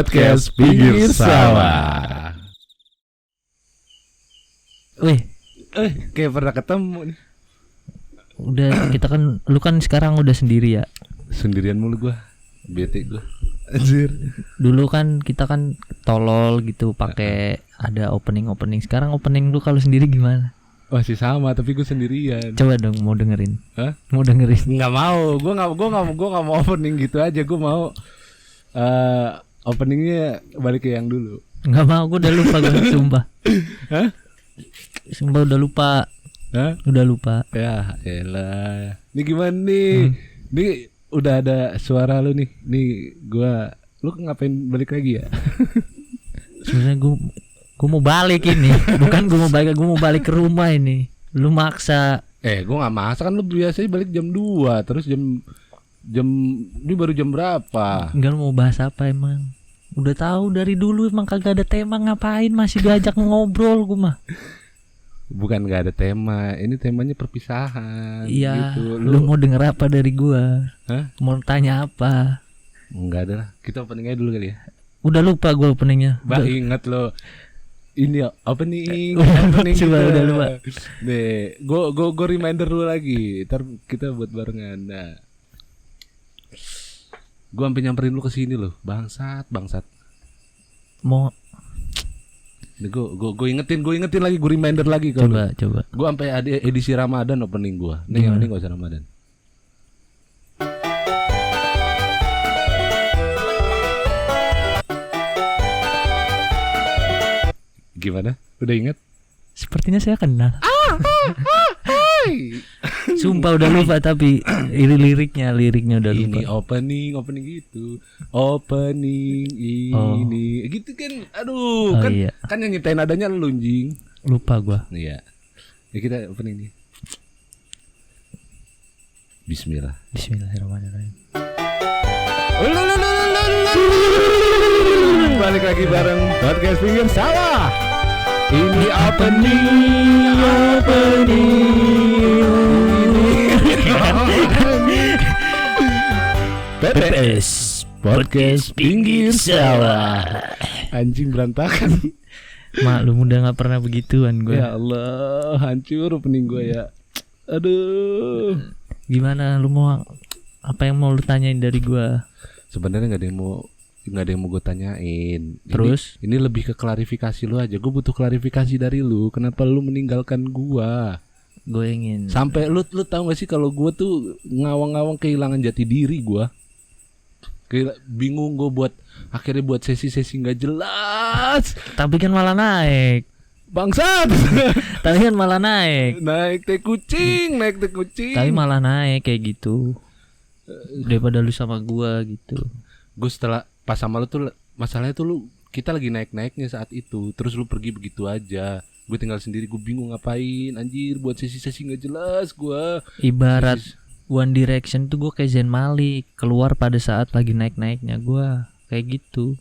Podcast Pinggir Sawah. Wih, Kayak pernah ketemu nih. udah kita kan, lu kan sekarang udah sendiri ya. Sendirian mulu gua. Bete gua. Anjir. Dulu kan kita kan tolol gitu pakai ada opening. Sekarang opening lu kalau sendiri gimana? Masih sama tapi gua sendirian. Coba dong, mau dengerin. Hah? Mau dengerin? Nggak mau. Gua nggak mau opening gitu aja. Gua mau openingnya balik ke yang dulu. Nggak mau, gue udah lupa gue sumpah. Hah? Sumpah udah lupa. Hah? Udah lupa. Ya elah. Ini gimana nih? Nih udah ada suara lu nih. Nih lu ngapain balik lagi ya? Sebenarnya gue mau balik ini. Bukan gue mau balik ke rumah ini. Lu maksa. Gue nggak maksa, kan lu biasanya balik jam 2, terus jam ini baru jam berapa? Enggak, lu mau bahas apa emang? Udah tahu dari dulu emang kagak ada tema, ngapain masih diajak ngobrol gue mah. Bukan nggak ada tema, ini temanya perpisahan. Iya. Gitu. Lu mau denger apa dari gua? Hah? Mau tanya apa? Enggak ada lah. Kita openingnya dulu kali ya. Udah lupa gua openingnya. Ingat lo. Ini opening. Coba udah lupa. Nih, gue reminder dulu lagi. Ntar kita buat barengan. Nah, gue sampai nyamperin lu ke sini loh, bangsat. Mau Nih gue ingetin lagi, gue reminder lagi kalau. coba. Gue sampai ada edisi Ramadan opening gue. Nih yang ini gak usah Ramadan. Gimana? Udah inget? Sepertinya saya kenal. Sumpah udah lupa, tapi ini liriknya udah lupa. Ini opening gitu. Opening ini. Gitu kan. Aduh, Oh, kan iya. kan yang nyiptain adanya lu, Jing. Lupa gua. Iya. Ya kita opening nih. Bismillahirrahmanirrahim. Balik lagi bareng Podcast Pinggir Sawah. Ini opening. PPS Podcast Pinggir Sawah. Anjing berantakan. Maklum udah nggak pernah begituan gua. Ya Allah, hancur opening gue ya. Aduh. Gimana, lu mau apa yang mau lu tanyain dari gua? Sebenarnya nggak ada yang mau gue tanyain. Terus? Ini lebih ke klarifikasi lu aja. Gue butuh klarifikasi dari lu. Kenapa lu meninggalkan gua? Gue ingin Sampai lu tahu gak sih kalau gue tuh ngawang-ngawang kehilangan jati diri gue. Bingung gue akhirnya buat sesi-sesi nggak jelas. Tapi kan malah naik. Bangsat. Tapi kan malah naik. naik teh kucing. Tapi malah naik kayak gitu. Daripada lu sama gua gitu. Gue setelah pas sama lu tuh masalahnya tuh kita lagi naik-naiknya saat itu. Terus lu pergi begitu aja. Gue tinggal sendiri, gue bingung ngapain. Anjir, buat sesi-sesi nggak jelas gue. Ibarat One Direction tuh gue kayak Zayn Malik, keluar pada saat lagi naik-naiknya gue kayak gitu.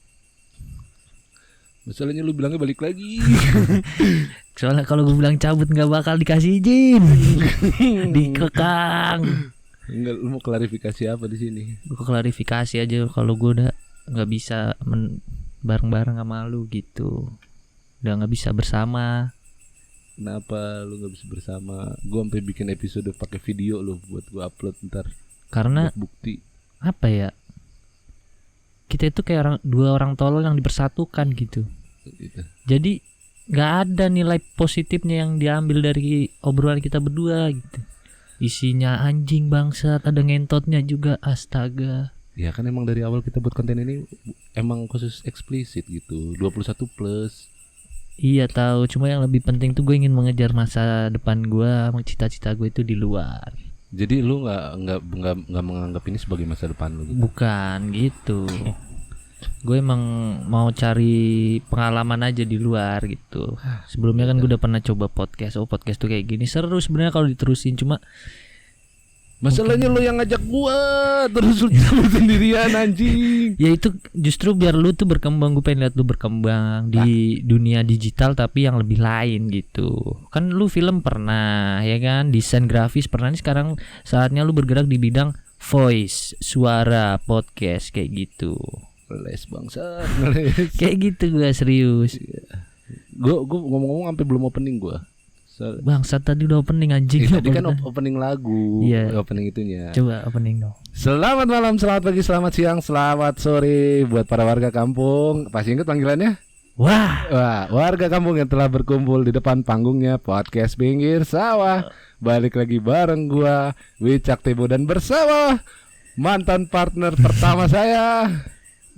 Masalahnya lu bilangnya balik lagi. Soalnya kalau gue bilang cabut nggak bakal dikasih izin. Dikekang. Enggak, lu mau klarifikasi apa di sini? Gue klarifikasi aja kalau gue udah nggak bisa bareng-bareng sama lu gitu. Udah nggak bisa bersama. Kenapa lu nggak bisa bersama? Gue sampai bikin episode pakai video lo buat gue upload ntar. Karena buat bukti. Apa ya? Kita itu kayak dua orang tolol yang dipersatukan gitu. Jadi nggak ada nilai positifnya yang diambil dari obrolan kita berdua gitu. Isinya anjing bangsat, ada ngentotnya juga, astaga. Ya kan emang dari awal kita buat konten ini emang khusus eksplisit gitu, 21 plus. Iya tahu, cuma yang lebih penting tuh gue ingin mengejar masa depan gue, cita-cita gue itu di luar. Jadi lu nggak menganggap ini sebagai masa depan lu gitu? Bukan gitu. Gue emang mau cari pengalaman aja di luar gitu. Sebelumnya kan gue udah pernah coba podcast. Oh, podcast tuh kayak gini, seru sebenarnya kalau diterusin, cuma masalahnya lu yang ngajak gua terus lu sendirian anjing. ya itu justru biar lu tuh berkembang. Gue pengen lihat lu berkembang di dunia digital tapi yang lebih lain gitu. Kan lu film pernah ya kan, desain grafis pernah, nih sekarang saatnya lu bergerak di bidang voice, suara, podcast kayak gitu. Ngeles bangsat, ngeles. Kayak gitu gue serius. Gue ngomong-ngomong sampai belum opening gue. Bangsat tadi udah opening anjing. Tadi kan opening lagu. Iya. Opening itunya. Coba opening dong. Selamat malam, selamat pagi, selamat siang, selamat sore buat para warga kampung. Pasti ingat panggilannya? Wah, warga kampung yang telah berkumpul di depan panggungnya podcast Pinggir Sawah. Balik lagi bareng gua Wicak Tebo dan bersama mantan partner pertama saya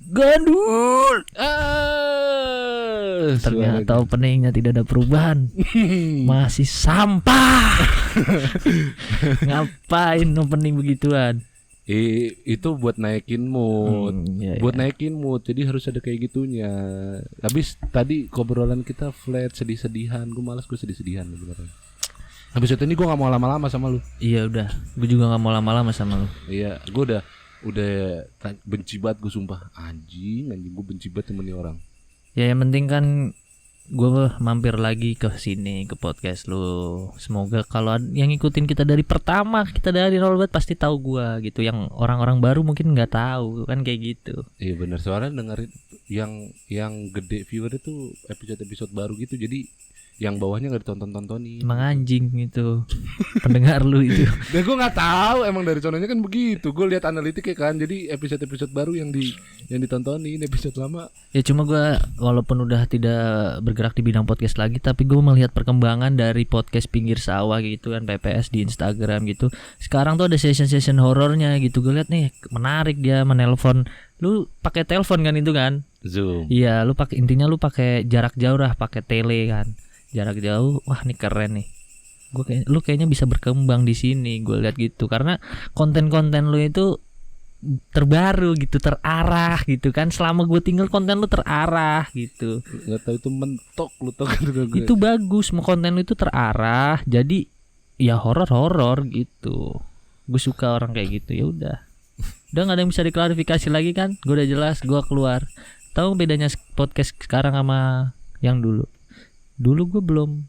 Gandul. Ternyata openingnya tidak ada perubahan. Masih sampah. Ngapain opening begituan? Itu buat naikin mood, buat naikin mood. Jadi harus ada kayak gitunya. Habis tadi obrolan kita flat, sedih-sedihan. Gue malas, gue sedih-sedihan beneran. Habis itu ini gue nggak mau lama-lama sama lu. Iya udah, gue juga nggak mau lama-lama sama lu. Iya, gue udah benci banget, gue sumpah. Anjing gue benci banget temen orang. Ya yang penting kan gue mampir lagi ke sini, ke podcast lu. Semoga kalau yang ngikutin kita dari pertama, kita dari nol banget pasti tahu gue gitu. Yang orang-orang baru mungkin nggak tahu kan kayak gitu. Iya benar, soalnya dengerin yang gede viewer itu episode baru gitu. Jadi yang bawahnya nggak ditonton-tontonin. Emang anjing itu pendengar lu itu. Dan gue nggak tahu, emang dari sononya kan begitu. Gue lihat analitiknya kan, jadi episode baru yang ditontonin, episode lama. Ya cuma gue walaupun udah tidak bergerak di bidang podcast lagi, tapi gue melihat perkembangan dari podcast Pinggir Sawah gitu kan, PPS di Instagram gitu. Sekarang tuh ada session horornya gitu. Gue lihat nih menarik, dia menelpon. Lu pakai telepon kan itu kan? Zoom. Iya, lu pakai jarak jauh lah, pakai tele kan. Jarak jauh, wah ini keren nih. Lu kayaknya bisa berkembang di sini, gue lihat gitu. Karena konten-konten lu itu terbaru gitu, terarah gitu kan. Selama gue tinggal konten lu terarah gitu. Nggak tahu itu mentok lu tau kan gue. Itu bagus, mau konten lu itu terarah. Jadi ya horor gitu. Gue suka orang kayak gitu. Ya udah nggak ada yang bisa diklarifikasi lagi kan. Gue udah jelas, gue keluar. Tahu bedanya podcast sekarang sama yang dulu? Dulu gue belum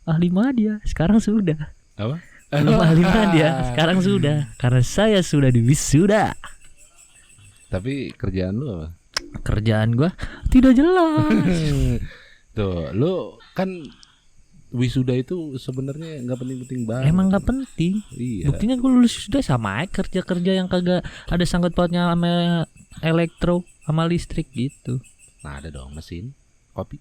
ahli media, sekarang sudah. Apa? Belum ahli media, sekarang sudah. Karena saya sudah diwisuda. Tapi kerjaan lu apa? Kerjaan gue tidak jelas. Tuh, lu kan wisuda itu sebenarnya nggak penting-penting banget. Emang nggak penting. Iya. Buktinya gue lulus sudah sama aja kerja yang kagak ada sangkut pautnya sama elektro, sama listrik gitu. Nah ada dong mesin kopi.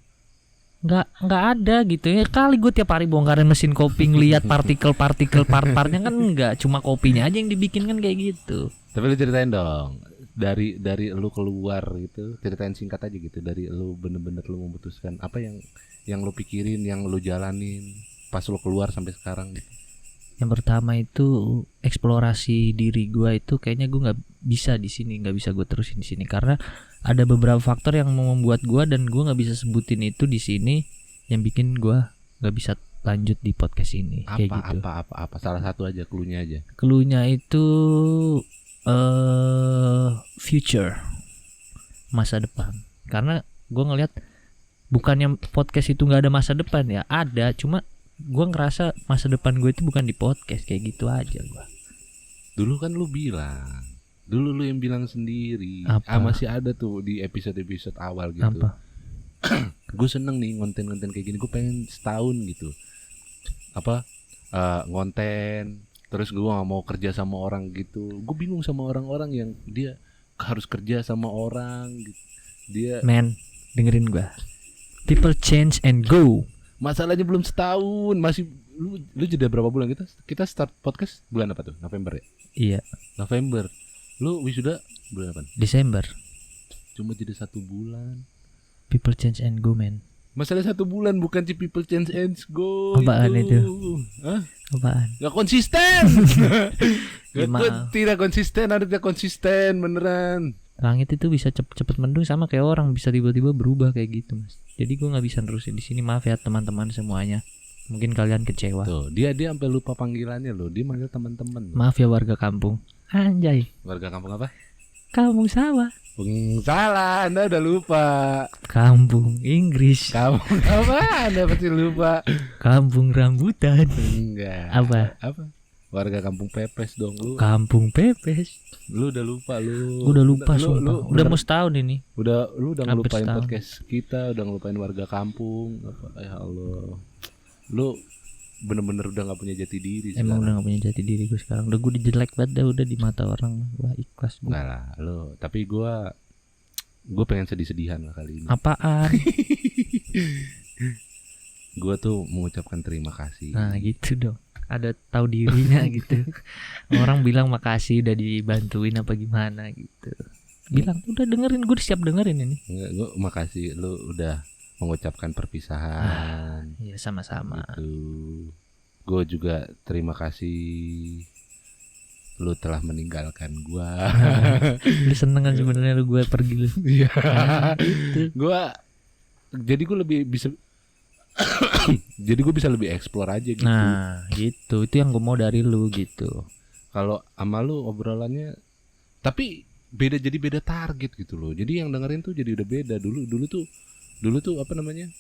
Nggak ada gitu ya. Kali gue tiap hari bongkarin mesin kopi, ngeliat partikel part-partnya kan nggak cuma kopinya aja yang dibikin kan kayak gitu. Tapi lu ceritain dong dari lu keluar gitu, ceritain singkat aja gitu, dari lu bener-bener lu memutuskan apa yang lu pikirin, yang lu jalanin pas lu keluar sampai sekarang gitu. Yang pertama itu eksplorasi diri gue itu kayaknya gue nggak bisa di sini, nggak bisa gue terusin di sini karena ada beberapa faktor yang membuat gue dan gue nggak bisa sebutin itu di sini yang bikin gue nggak bisa lanjut di podcast ini. Kayak gitu. Apa salah satu aja cluenya aja. Cluenya itu future, masa depan. Karena gue ngelihat bukannya podcast itu nggak ada masa depan ya, ada, cuma gue ngerasa masa depan gue itu bukan di podcast kayak gitu aja gue. Dulu kan lu yang bilang sendiri. Masih ada tuh di episode awal gitu. Apa? Gue seneng nih konten-konten kayak gini. Gue pengen setahun gitu. Ngonten. Terus gue gak mau kerja sama orang gitu. Gue bingung sama orang-orang yang dia harus kerja sama orang gitu. Man, dengerin gue. People change and go. Masalahnya belum setahun, masih lu jeda berapa bulan kita start podcast bulan apa tuh? November ya? Iya. November. Lu wisuda bulan apa? Desember. Cuma jeda 1 bulan. People change and go, man. Masalah 1 bulan bukan people change and go. Apaan itu? Hah? Apaan? Gak konsisten. Tidak konsisten, harusnya konsisten beneran. Langit itu bisa cepet mendung sama kayak orang bisa tiba-tiba berubah kayak gitu, Mas. Jadi gue nggak bisa terusin di sini. Maaf ya teman-teman semuanya. Mungkin kalian kecewa. Tuh, dia sampai lupa panggilannya loh. Dia manggil teman-teman. Maaf ya warga kampung. Anjay. Warga kampung apa? Kampung Sawah. Salah, Anda udah lupa. Kampung Inggris. Kampung apa? Anda pasti lupa. Kampung rambutan. Enggak. Apa? Warga kampung pepes dong lu. Kampung pepes. Lu udah lupa lu. Udah lupa lu, sumpah. Udah mau setahun ini. Lu udah Hampir ngelupain setahun. podcast kita, udah ngelupain warga kampung. Apa ya Allah. Lu bener-bener udah gak punya jati diri sekarang. Emang udah gak punya jati diri gue sekarang. Udah gue dijelek banget dah, udah di mata orang. Wah ikhlas gue. Enggak lah lu. Tapi gue pengen sedih-sedihan lah kali ini. Apaan? Gue tuh mengucapkan terima kasih. Nah gitu dong. Ada tahu dirinya gitu. Orang bilang makasih udah dibantuin apa gimana gitu. Bilang udah dengerin, gue siap dengerin ini. Enggak, gue makasih lu udah mengucapkan perpisahan. Iya sama-sama. Gitu. Gue juga terima kasih lu telah meninggalkan gue. Lu seneng kan sebenarnya lu gue pergi lu. Iya. Gitu. Jadi gue lebih bisa jadi gue bisa lebih explore aja gitu. Nah gitu. Itu yang gue mau dari lu gitu. Kalau sama lu obrolannya tapi beda target gitu loh. Jadi yang dengerin tuh jadi udah beda. Dulu tuh apa namanya?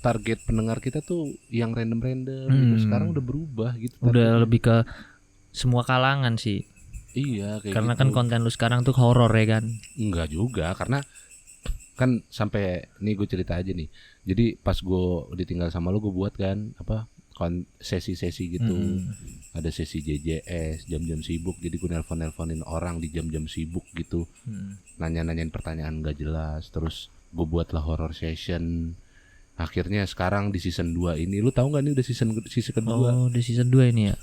Target pendengar kita tuh yang random gitu. Sekarang udah berubah gitu. Udah lebih ke semua kalangan sih. Iya kayak Karena gitu. kan konten lu sekarang tuh horor ya kan. Enggak juga karena kan sampai nih gue cerita aja nih. Jadi pas gue ditinggal sama lu gue buat kan apa sesi-sesi gitu. Ada sesi JJS jam-jam sibuk. Jadi gue nelponin orang di jam-jam sibuk gitu. Nanya-nanyain pertanyaan gak jelas. Terus gue buatlah horror session. Akhirnya sekarang di season 2 ini lu tahu nggak nih udah season kedua. Oh udah season 2 ini ya.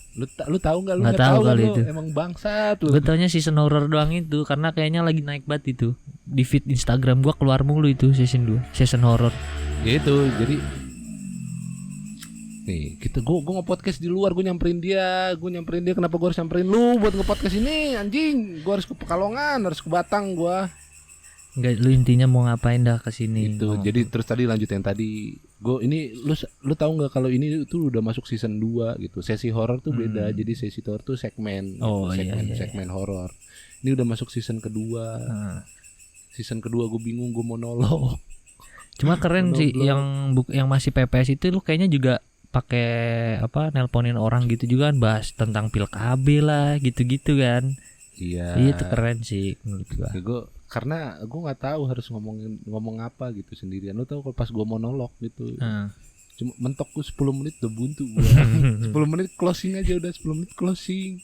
Lu tahu nggak? Lu Nggak tahu kan kali lu itu. emang bangsat lu. Gue taunya season horror doang itu. Karena kayaknya lagi naik banget itu. Di feed Instagram gue keluar mulu itu season 2. Season horror. Gitu jadi nih gue nge-podcast di luar, gue nyamperin dia kenapa gue harus nyamperin lu buat nge-podcast ini anjing. Gue harus ke Pekalongan, harus ke Batang gue. Enggak, lu intinya mau ngapain dah kesini Itu jadi terus tadi lanjut yang tadi gue ini lu tahu nggak kalau ini tuh udah masuk season 2 gitu. Sesi horor tuh beda. Jadi sesi horor tuh segmen segmen horor. Ini udah masuk season kedua. Season kedua gue bingung gue monolog. Cuma keren sih yang masih PPS itu lu kayaknya juga pakai apa nelponin orang gitu juga kan, bahas tentang pil KB lah gitu-gitu kan. Iya. Itu keren sih menurut gua. Karena gue nggak tahu harus ngomong apa gitu sendirian. Lu tahu kalau pas gue monolog gitu. Cuma mentok gue 10 menit udah buntu gua. 10 menit closing aja udah 10 menit closing.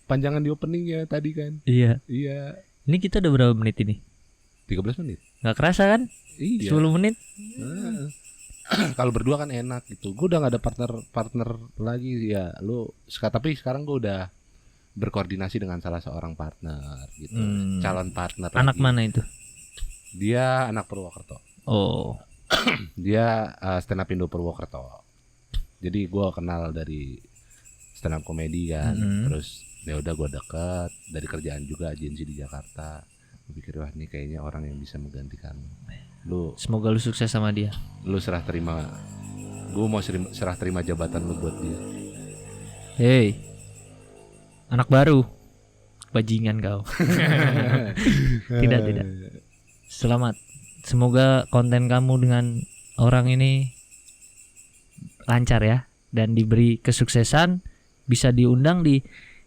Panjangan di openingnya tadi kan. Iya. Iya. Ini kita udah berapa menit ini? 13 menit. Gak kerasa kan? Iya. 10 menit. Kalau berdua kan enak gitu. Gue udah gak ada partner lagi ya. Tapi sekarang gue udah berkoordinasi dengan salah seorang partner gitu. Calon partner. Anak lagi. mana itu? Dia anak Purwokerto. Oh. Dia stand up Indo Purwokerto. Jadi gue kenal dari stand up komedi kan. Terus ya udah gue deket dari kerjaan juga agensi di Jakarta. Gue pikir wah ini kayaknya orang yang bisa menggantikan lu. Semoga lu sukses sama dia. Lu serah terima. Gue mau serah terima jabatan lu buat dia. Hey, anak baru, bajingan kau. Tidak. Selamat. Semoga konten kamu dengan orang ini lancar ya, dan diberi kesuksesan, bisa diundang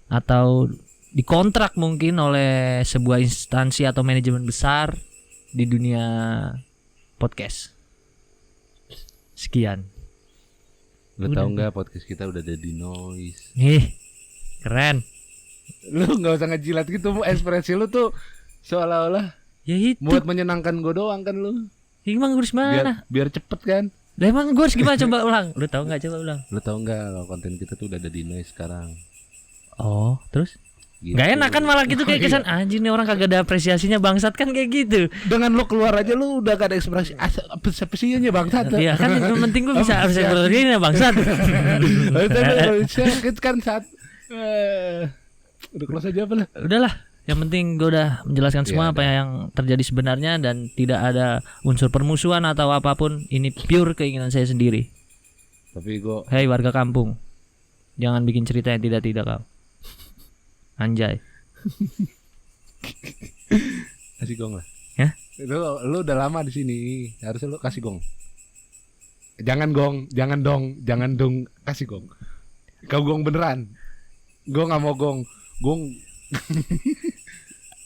atau dikontrak mungkin oleh sebuah instansi atau manajemen besar di dunia podcast. Sekian. Lu tahu nggak podcast kita udah ada di Noise. Keren. Lu nggak usah ngejilat gitu, ekspresi lu tuh seolah-olah ya itu buat menyenangkan gue doang kan lu. Emang gue harus mana? Biar cepet kan. Lah emang gue harus gimana, coba ulang. Lu tahu nggak, coba ulang. Lu tahu nggak kalau konten kita tuh udah ada di Noise sekarang. Oh terus Gitu. Gak enak kan malah gitu, kayak kesan anjing nih orang kagak ada apresiasinya, bangsat kan kayak gitu. Dengan lu keluar aja lu udah gak ada ekspresi apresiasinya bangsat. Iya kan yang penting gue bisa apresiasinya bangsat. Itu kan saat udah close aja apa lah. Udahlah, yang penting gue udah menjelaskan semua apa yang terjadi sebenarnya, dan tidak ada unsur permusuhan atau apapun. Ini pure keinginan saya sendiri. Tapi gue Hei warga kampung, jangan bikin cerita yang tidak kau. Anjay. Kasih gong lah. Ya? Lu udah lama di sini, harusnya lu kasih gong. Jangan gong, jangan dong, kasih gong. Kau gong beneran. Gue nggak mau gong.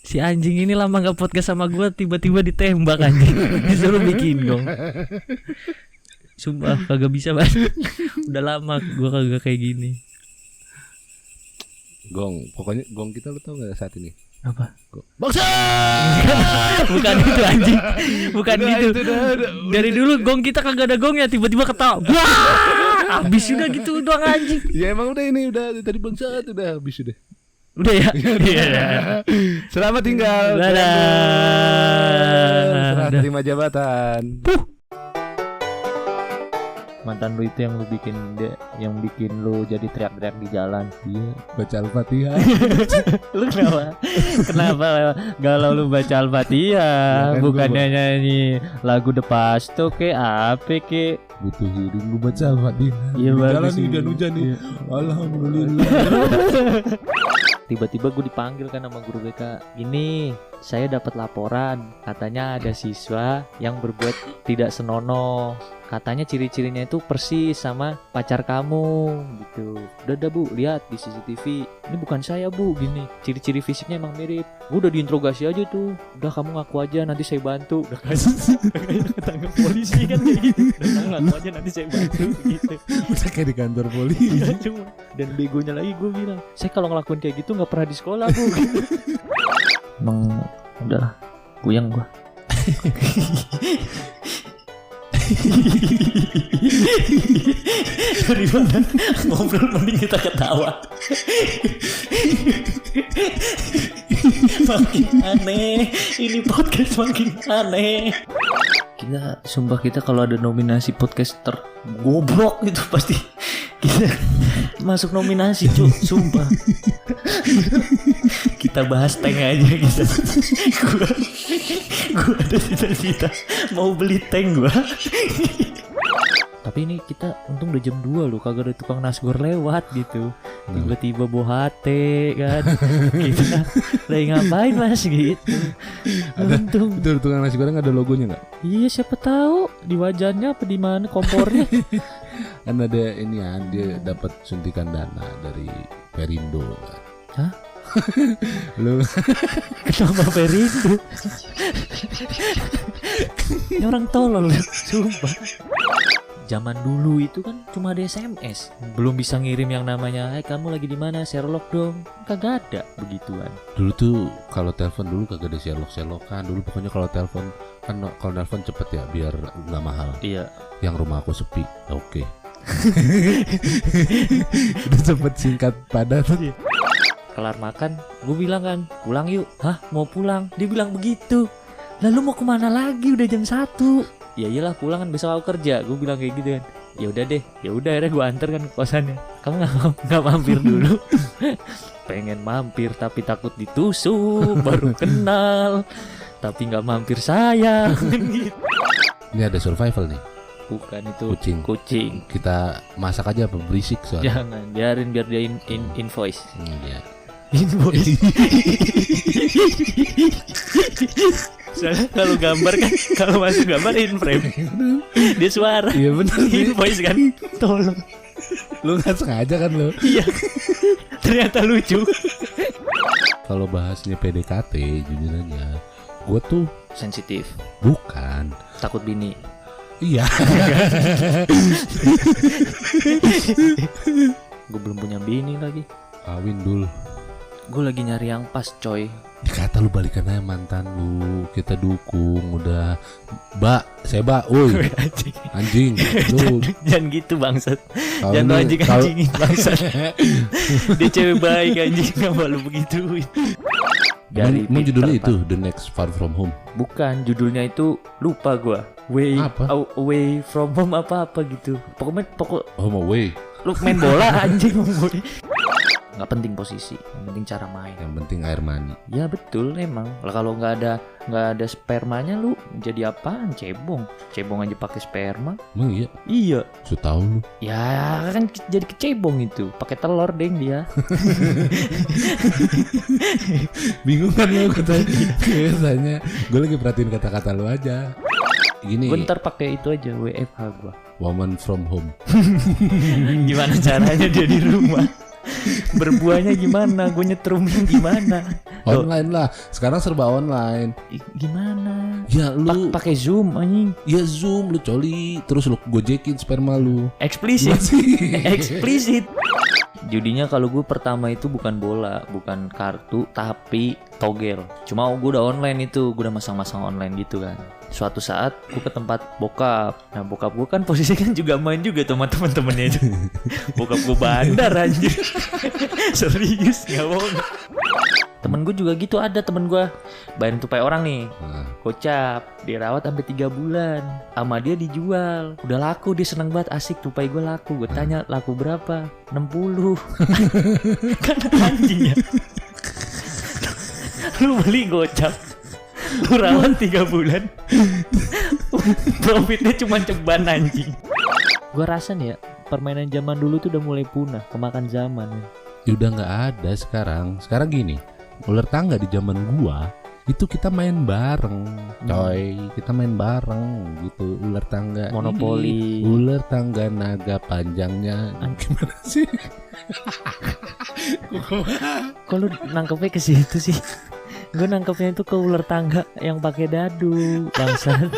Si anjing ini lama gak podcast sama gue, tiba-tiba ditembak anjing. Disuruh bikin gong. Sumpah kagak bisa banget. Udah lama gue kagak kayak gini. Gong, pokoknya gong kita lo tau gak saat ini? Apa? Bangsa. Bukan itu anjing. Bukan gitu. Dari dulu gong kita kagak ada gongnya, tiba-tiba ketawa. Wah! Habis udah gitu doang anjing. Ya emang udah ini udah tadi bangsa udah habis udah. Udah ya? Iya. Selamat tinggal. Dadah. Serah terima jabatan. Mantan lu itu yang bikin lu jadi teriak-teriak di jalan. Iya, baca Al-Fatihah. Lu kenapa galau lu baca Al-Fatihah? Bukannya nyanyi lagu The Pasto ke apa ke? Butuh healing gue baca Al-Fatihah. Iya, jalan nih hujan-hujan nih. Alhamdulillah. Tiba-tiba gue dipanggil kan sama guru BK. Ini saya dapat laporan, katanya ada siswa yang berbuat tidak senonoh. Katanya ciri-cirinya itu persis sama pacar kamu gitu. Udah Bu, lihat di CCTV. Ini bukan saya Bu, gini. Ciri-ciri fisiknya emang mirip. Udah diinterogasi aja tuh. Udah kamu ngaku aja, nanti saya bantu. Udah kayak ketangkep polisi kan kayak gitu. Udah kamu ngaku aja, nanti saya bantu gitu. Udah kayak di kantor polisi. Iya cuma. Dan begonya lagi gue bilang, saya kalau ngelakuin kayak gitu nggak pernah di sekolah Bu. Emang udah kuyang gue. Daripada ngobrol mending kita ketawa. Makin aneh. Ini podcast makin aneh. Kita kalau ada nominasi podcaster goblok itu pasti kita masuk nominasi cuy, sumpah. Kita bahas tank aja kita. Gua ada cita-cita mau beli tank gua. Tapi ini kita untung udah jam 2 loh, kagak ada tukang nasgor lewat gitu. Tiba-tiba bawa hati kan. Kita lagi ngapain Mas gitu. Untung. Itu tukang nasi goreng ada logonya enggak? Iya, siapa tahu di wajannya apa di mana kompornya. Kan ada ini ya, dia dapat suntikan dana dari Perindo. Hah? Lu kenapa Perindo? Ini orang tolol, sumpah. Zaman dulu itu kan cuma ada SMS, belum bisa ngirim yang namanya, "Hai kamu lagi di mana? Sherlock dong." Kagak ada begituan. Dulu tuh kalau telepon dulu kagak ada Sherlock-Sherlockan. Dulu pokoknya kalau telepon kan kalau telepon cepet ya biar nggak mahal. Iya. Yang rumah aku sepi. Oke. Udah cepet singkat padat. Kelar makan, gue bilang kan, "Pulang yuk." "Hah, mau pulang?" Dia bilang begitu. "Lalu mau kemana lagi? Udah jam 1. "Ya iyalah pulang kan besok aku kerja." Gue bilang kayak gitu kan. Ya udah deh, ya udah akhirnya gue anter kan ke kosannya. "Kamu nggak mampir dulu?" Pengen mampir tapi takut ditusuk, baru kenal tapi nggak mampir sayang. Gitu. Ini ada survival nih. Bukan itu kucing. Kita masak aja apa berisik soalnya. Jangan, biarin biar dia invoice. Iya. Invoice. Soalnya kalau gambar kan, kalau masuk gambar in frame, dia suara. Iya benar. Invoice kan, tolong. Lu nggak sengaja kan lu? Iya. Ternyata lucu. Kalau bahasnya PDKT, jujur aja, gue tuh sensitif. Bukan. Takut bini. Iya. Gue belum punya bini lagi. Kawin dulu. Gue lagi nyari yang pas coy. Dikata lu balikan aja mantan lu, kita dukung. Udah Seba, woi anjing lu. Jangan gitu bangsat. Jangan anjing bangsat. Dia cewek baik anjing, kenapa lu begituin? Emang judulnya itu The Next Far From Home? Bukan, judulnya itu lupa gua. Away from home apa gitu. Pokok Home Away. Lu main bola anjing. Nggak penting posisi, yang penting cara main. Yang penting air mani. Ya betul emang. Lah kalau nggak ada spermanya lu jadi apaan? Cebong aja pakai sperma. Emang iya? Iya. Su tahu lu. Ya kan jadi kecebong itu. Pakai telur deng dia. Bingung kan lu katanya. Biasanya gue lagi perhatiin kata-kata lu aja. Gini. Gue ntar pakai itu aja WFH gua. Woman from home. Gimana caranya dia di rumah? Berbuahnya gimana? Gue nyetrum gimana? Online lah. Sekarang serba online. Gimana? Ya lu Pakai Zoom anjing. ya Zoom lu coli, terus lu gojekin sperma lu. Eksplisit. Masih. Eksplisit. Judinya kalau gue pertama itu bukan bola, bukan kartu, tapi togel. Cuma gue udah online itu, gue udah masang-masang online gitu kan. Suatu saat gue ke tempat bokap. Nah bokap gue kan posisinya kan juga main juga tuh sama temen-temennya itu. Bokap gue bandar anjir. Serius gak bohong. Temen gue juga gitu, ada temen gue bayarin tupai orang nih, gocap, dirawat sampai 3 bulan, sama dia dijual, udah laku, dia seneng banget, asik tupai gue laku. Gue tanya laku berapa, 60. Kan anjing ya. Lu beli gocap, lu rawat 3 bulan, profitnya cuma ceban anjing. Gue rasa nih ya, permainan zaman dulu tuh udah mulai punah, kemakan zaman ya. Ya udah nggak ada sekarang. Sekarang gini, ular tangga di zaman gua itu kita main bareng, coy. Kita main bareng gitu, ular tangga. Monopoli. Ini, ular tangga naga panjangnya. Gimana sih? Kok lu nangkepnya ke situ sih? Gue nangkepnya itu ke ular tangga yang pakai dadu, bangsat.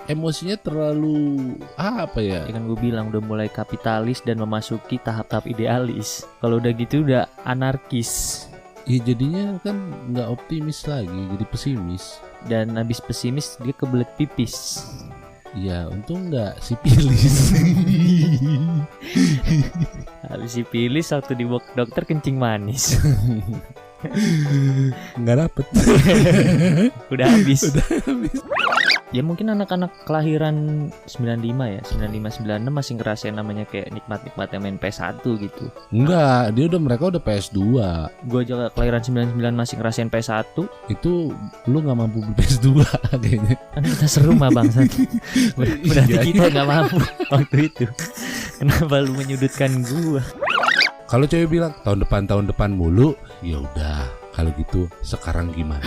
Emosinya terlalu apa ya? Ya kan gue bilang udah mulai kapitalis dan memasuki tahap-tahap idealis. Kalau udah gitu udah anarkis. Ya jadinya kan nggak optimis lagi, jadi pesimis. Dan habis pesimis dia kebelet pipis. Ya untung nggak sipilis. Habis sipilis waktu dibawa ke dokter kencing manis. Nggak dapet. Udah habis. Ya mungkin anak-anak kelahiran 95 ya, 95 96 masih ngerasain namanya kayak nikmat-nikmatnya main PS1 gitu. Enggak, mereka udah PS2. Gue aja kelahiran 99 masih ngerasain PS1. Itu lu nggak mampu beli PS2 kayaknya. Kan kita serumah bangsat. Berarti kita nggak mampu waktu itu. Kenapa lu menyudutkan gua? Kalau cewek bilang tahun depan mulu, ya udah. Kalau gitu sekarang gimana?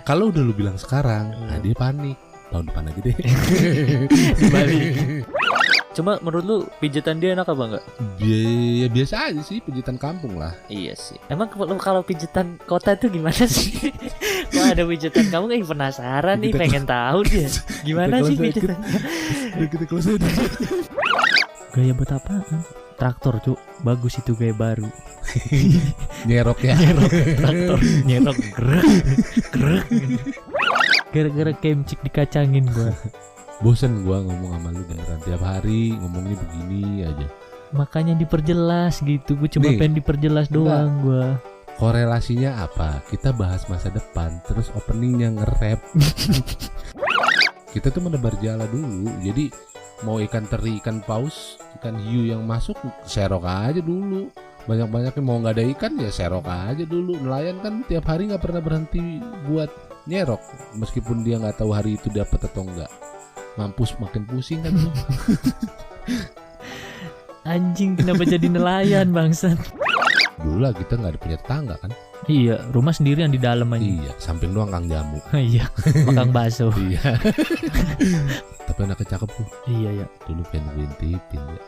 Kalau udah lu bilang sekarang, nah dia panik. Tahun depan aja deh. Balik. Cuma menurut lu pijitan dia enak apa enggak? Ya biasa aja sih, pijitan kampung lah. Iya sih. Emang kalau pijitan kota itu gimana sih? Kok ada pijitan kamu kayak penasaran nih, pengen tahu dia. Gimana sih pijitan? Kita close aja. Gaya buat apaan? Traktor cuk, bagus itu gaya baru. Nyerok ya. Traktor nyerok gerak. Gara-gara kemcik dikacangin gua. Bosen gua ngomong sama lu beneran, tiap hari ngomongnya begini aja. Makanya diperjelas gitu, gua cuma pengen diperjelas doang gua. Korelasinya apa? Kita bahas masa depan, terus openingnya nge-rap. Kita tuh menebar jala dulu, jadi mau ikan teri, ikan paus, ikan hiu yang masuk serok aja dulu. Banyak-banyaknya, mau nggak ada ikan ya serok aja dulu. Nelayan kan tiap hari nggak pernah berhenti buat nyerok, meskipun dia nggak tahu hari itu dapat atau enggak. Mampus makin pusing kan lu. Anjing, kenapa jadi nelayan bangsat? Dulu lah kita nggak ada punya tetangga kan. Iya, rumah sendirian di dalam aja. Iya, samping doang kang jamu. Iya, makan bakso. Iya. Tapi anaknya cakep tuh. Iya ya. Dulu pengen gue intipin ya.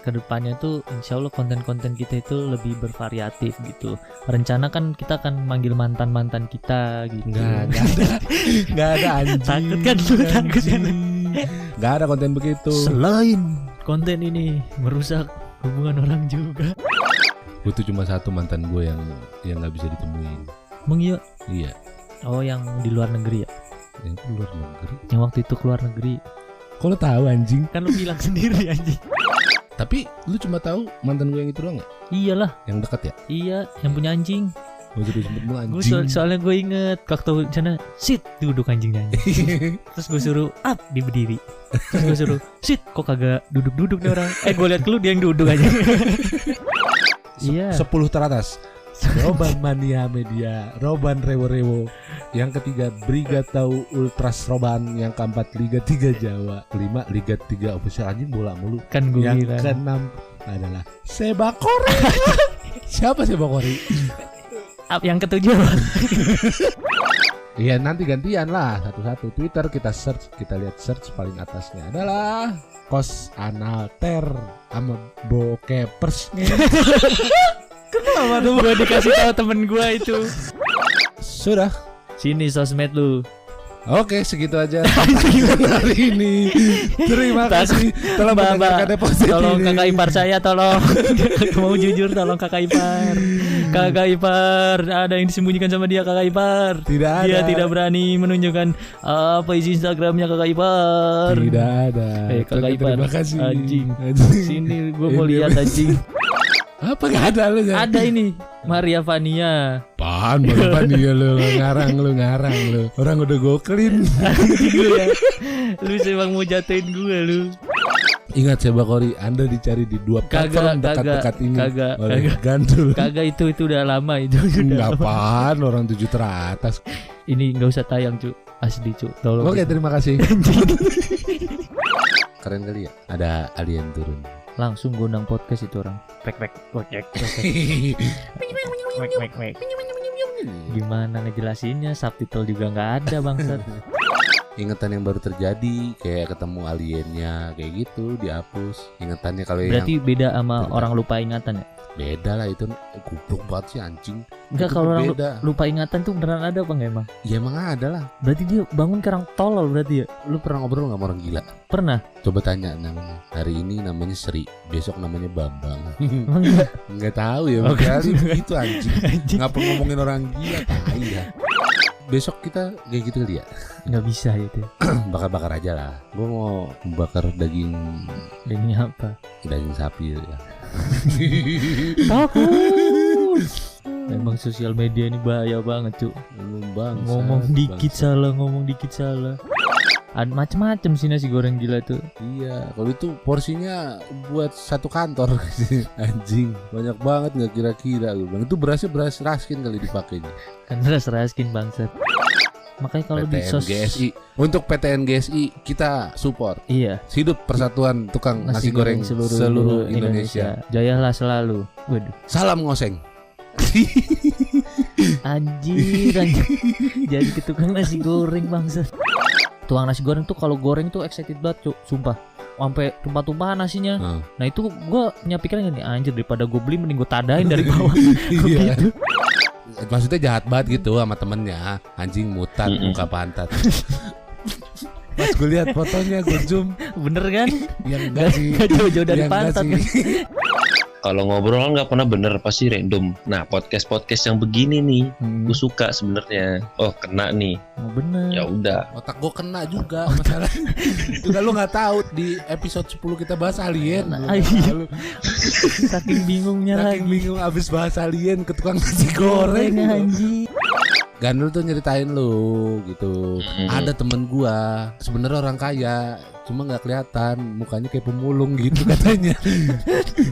Kedepannya tuh insya Allah konten-konten kita itu lebih bervariatif gitu. Rencana kan kita akan manggil mantan-mantan kita gitu. Nggak ada anjing. Takut kan lu, takut kan. Nggak ada konten begitu. Selain konten ini merusak hubungan orang juga. Gue tuh cuma satu mantan gue yang nggak bisa ditemuin. Emang iya? Iya. Oh yang di luar negeri ya? Yang luar negeri. Yang waktu itu keluar negeri. Kok lo tahu anjing? Kan lu bilang sendiri anjing. Tapi lu cuma tahu mantan gue yang itu doang ya? Iyalah. Yang dekat ya? Iya, yang punya anjing. Gue jadi sempet mau anjing. Soalnya gue inget waktu sana sit duduk anjingnya. Terus gue suruh up di berdiri. Terus gue suruh sit kok kagak duduk-duduk nih orang. Gue liat ke lu dia yang duduk aja. Iya. 10 teratas. Roban Mania Media, Roban Rewo-Rewo. Yang ketiga Brigatau Ultras Roban. Yang keempat Liga 3 Jawa. Kelima Liga 3 official, anjing bola mulu. Kan gue yang bilang. keenam adalah Sebakori. Siapa Sebakori? Yang ketujuh apa? Iya nanti gantian lah satu-satu. Twitter kita search, kita lihat search paling atasnya adalah Kos Analter sama Bokepers. Kenapa tuh gue dikasih tahu temen gue itu? Sudah. Sini sosmed lu. Oke, segitu aja hari ini. Terima kasih telah mendengarkan episode ini. Tolong kakak ipar saya, tolong. Mau jujur, tolong kakak ipar. Kakak ipar, ada yang disembunyikan sama dia kakak ipar. Tidak ada. Dia tidak berani menunjukkan apa isi Instagramnya kakak ipar. Tidak ada. Kakak ipar. Terima kasih. Anjing. Sini, gue mau lihat anjing. Apa gak ada lu ya? Ada ini Maria Vania. Apaan Maria Vania lu ngarang lu. Orang udah gue clean. Lu emang mau jatuhin gue lu. Ingat Seba Kori, Anda dicari di 2 platform dekat-dekat ini. Kagak. Gandul. Kagak itu udah lama itu. Enggak apaan, orang 7 teratas. Ini enggak usah tayang, Cuk. Asli, Cuk. Tolong. Oke, terima kasih. Keren kali ya, ada alien turun. Langsung gondang podcast itu orang. Pek. Gimana ngejelasinnya? Subtitle juga nggak ada bangsat. Ingatan yang baru terjadi, kayak ketemu aliennya, kayak gitu dihapus. Ingatannya kalau berarti yang beda sama orang lupa ingatan ya? beda lah itu, goblok banget sih anjing. Enggak, kalau orang lupa ingatan tuh beneran ada apa nggak emang? Ya emang ada lah. Berarti dia bangun kerang tolol berarti ya? Lu pernah ngobrol nggak sama orang gila? Pernah. Coba tanya namanya. Hari ini namanya Sri, besok namanya Bambang. Nggak tahu ya, kali begitu anjing. Ngapa ngomongin orang gila, tai ya. Besok kita kayak gitu kali ya? Nggak bisa itu. Bakar-bakar aja lah. Gue mau membakar daging. Daging apa? Daging sapi ya. Takut. Emang sosial media ini bahaya banget, Cuk. Ngomong dikit salah. Ada macem-macem sih nasi goreng gila tuh. Iya, kalau itu porsinya buat satu kantor. Anjing, banyak banget nggak kira-kira. Gue bilang itu beras raskin kali dipakainya. Kan beras raskin bangsat. Makanya kalau di GSI, untuk PTN GSI kita support. Iya. Hidup persatuan tukang nasi goreng seluruh Indonesia. Jayalah selalu. Waduh. Salam ngoseng. Anjir. Jadi ke tukang nasi goreng bangsat. Tukang nasi goreng tuh kalau goreng tuh excited banget, Cuk. Sumpah. Sampai tumpah-tumpahan nasinya. Nah itu gue punya pikiran gini, anjir daripada gue beli mending gue tadain dari bawah. Iya. Gitu. Maksudnya jahat banget gitu sama temennya. Anjing mutat muka pantat. Pas gue lihat fotonya gue zoom. Bener kan? Yang enggak sih. Gak jauh-jauh dari pantat kan? Kalau ngobrol nggak pernah bener, pasti random. Nah podcast yang begini nih, gue suka sebenarnya. Oh kena nih. Oh, bener. Ya udah. Otak gue kena juga masalah. Udah lu nggak tahu di episode 10 kita bahas alien. Saking bingungnya lagi. Saking bingung abis bahas alien ke tukang nasi goreng. Gandul tuh nyeritain lu gitu. Ada temen gua sebenarnya orang kaya, cuma nggak kelihatan, mukanya kayak pemulung gitu katanya.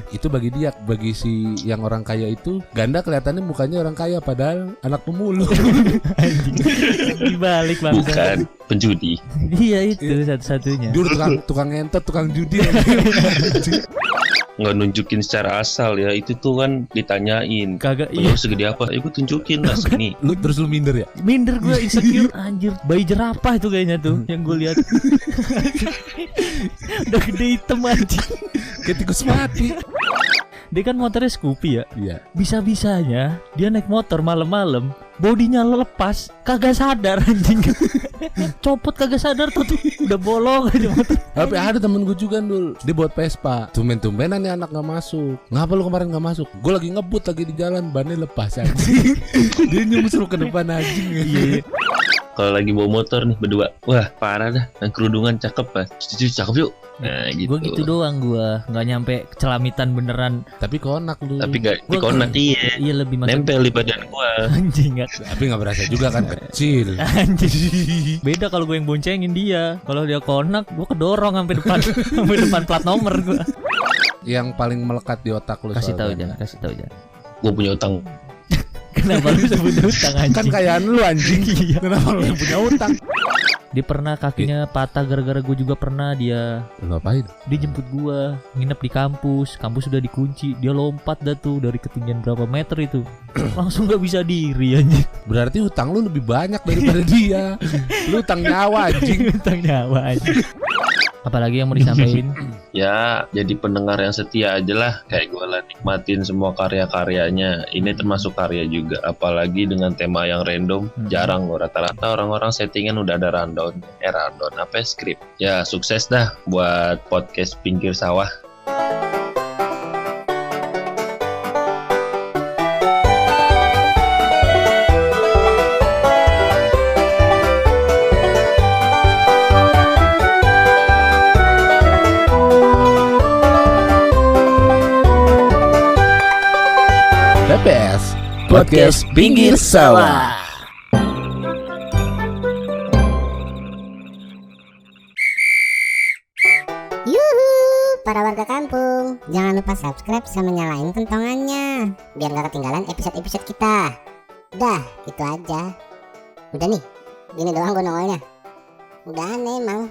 Itu bagi dia, bagi si yang orang kaya itu, Ganda kelihatannya mukanya orang kaya padahal anak pemulung. Dibalik bang. Bukan penjudi. Iya itu satu-satunya. Dulu tukang ngentot, tukang judi. Nggak nunjukin secara asal ya, itu tuh kan ditanyain kagak iya segede apa, gue tunjukin lah sini. Lu terus lu minder ya? Minder gue, insecure anjir. Bayi jerapah itu kayaknya tuh yang gue lihat. Udah gede hitam anjir. Kayak tikus mati. Dia kan motornya Scoopy ya. Iya. Bisa-bisanya dia naik motor malam-malam, bodinya lepas, kagak sadar anjing. Copot kagak sadar tuh udah bolong aja motor. Tapi ada temen gue juga dulu, dia buat Vespa. Tumben-tumbenan nih anak gak masuk. Ngapa lu kemarin gak masuk? Gue lagi ngebut lagi di jalan, bannya lepas anjing. Dia nyusul ke depan anjing. Iya. Kalau lagi bawa motor nih berdua, wah parah dah, yang kerudungan cakep lah, cuci cakep yuk. Nah gitu. Gue gitu doang, gue nggak nyampe celamitan beneran. Tapi konak lu. Tapi gak dikonak iya. Iya lebih mantap. Nempel di badan gua. Anjing gak. Tapi nggak berasa juga kan kecil. Anjing. Beda kalau gue yang boncengin dia. Kalau dia konak, gue kedorong sampai depan, sampai depan plat nomor gue. Yang paling melekat di otak lu. Kasih tahu jangan. Gue punya utang. Kenapa lu sebut utang anjing? Kan kayaan lu anjing. Kenapa lu punya utang? Dia pernah kakinya patah gara-gara gue juga pernah dia. Ngapain? Dia jemput gue, nginep di kampus sudah dikunci. Dia lompat dah tuh dari ketinggian berapa meter itu. Langsung gak bisa diri anjing. Berarti hutang lu lebih banyak daripada dia. Lu hutang nyawa anjing. Hutang nyawa anjing. Apalagi yang mau disampaikan? Ya, jadi pendengar yang setia aja lah. Kayak gue lah, nikmatin semua karya-karyanya. Ini termasuk karya juga. Apalagi dengan tema yang random. Jarang loh, rata-rata orang-orang settingan udah ada rundown. Apa skrip. Ya, sukses dah buat podcast Pinggir Sawah. The best podcast Pinggir Sawah. Yuhu, para warga kampung, jangan lupa subscribe sama nyalain kentongannya biar gak ketinggalan episode-episode kita. Dah, itu aja. Udah nih, gini doang gue nongolnya. Udah aneh emang.